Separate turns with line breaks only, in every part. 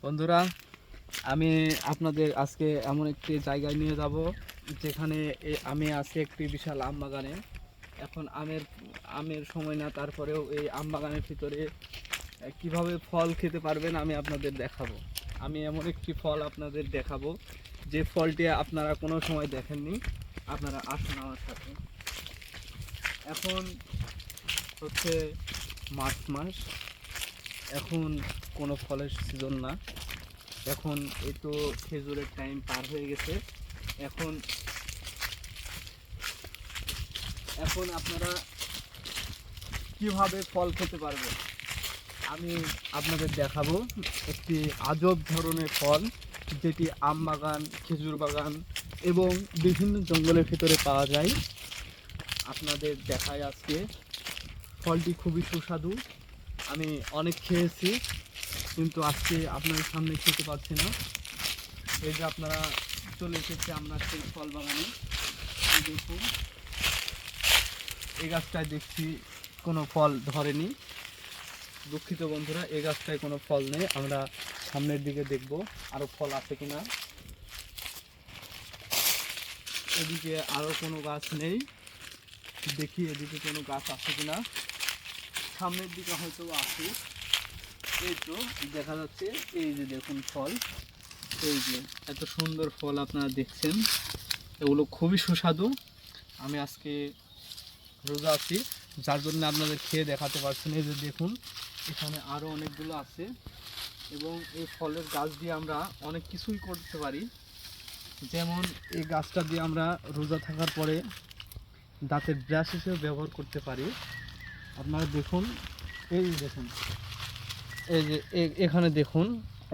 বন্ধুরা, আমি আপনাদের আজকে এমন একটি জায়গায় নিয়ে যাব যেখানে আমি আছি একটি বিশাল আম বাগানে। এখন আমের সময় না, তারপরেও এই আম বাগানের ভিতরে কিভাবে ফল খেতে পারবেন আমি আপনাদের দেখাবো। আমি এমন একটি ফল আপনাদের দেখাবো যে ফলটি আপনারা কোনো সময় দেখেননি। আপনারা আসুন আমার সাথে। এখন হচ্ছে মার্চ মাস, এখন কোনো ফলের সিজন না। এখন এই তো খেজুরের টাইম পার হয়ে গেছে। এখন এখন আপনারা কিভাবে ফল খেতে পারবেন আমি আপনাদের দেখাবো। একটি আজব ধরনের ফল যেটি আম বাগান, খেজুর বাগান এবং বিভিন্ন জঙ্গলের ভিতরে পাওয়া যায়। আপনাদের দেখায় আজকে। ফলটি খুবই সুস্বাদু। আমি অনেক খেয়েছি, কিন্তু আজকে আপনাদের সামনে খেতে পাচ্ছি না। এই যে আপনারা চলে এসেছে আমরা সেই ফল বাগানে। এই দেখুন, এই গাছটায় দেখছি কোনো ফল ধরেনি। দুঃখিত বন্ধুরা, এই গাছটায় কোনো ফল নেই। আমরা সামনের দিকে দেখব আরও ফল আছে কিনা। এদিকে আরও কোনো গাছ নেই, দেখি এদিকে কোনো গাছ আছে কিনা। সামনের দিকে হয়তো আছে। এই তো দেখা যাচ্ছে, এই যে দেখুন ফল। এই যে এত সুন্দর ফল আপনারা দেখছেন, এগুলো খুবই সুস্বাদু। আমি আজকে রোজা আছি, যার জন্য আপনাদের খেয়ে দেখাতে পারছি না। এই যে দেখুন, এখানে আরও অনেকগুলো আছে এবং এই ফলের গাছ দিয়ে আমরা অনেক কিছুই করতে পারি। যেমন এই গাছটা দিয়ে আমরা রোজা থাকার পরে দাঁতের ব্রাশ হিসেবে ব্যবহার করতে পারি। আপনারা দেখুন, এই দেখুন, এই যে এখানে দেখুন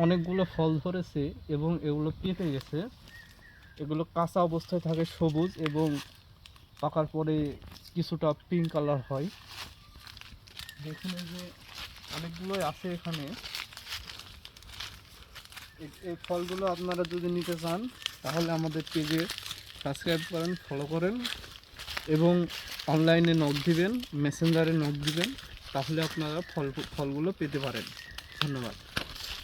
অনেকগুলো ফল ধরেছে এবং এগুলো পেকে গেছে। এগুলো কাঁচা অবস্থায় থাকে সবুজ এবং পাকার পরে কিছুটা পিঙ্ক কালার হয়। দেখুন, এই যে অনেকগুলোই আছে এখানে। এই ফলগুলো আপনারা যদি নিতে চান তাহলে আমাদের পেজে সাবস্ক্রাইব করেন, ফলো করেন এবং অনলাইনে নক দিবেন, মেসেঞ্জারে নক দিবেন, তাহলে আপনারা ফলগুলো পেতে পারেন। ধন্যবাদ।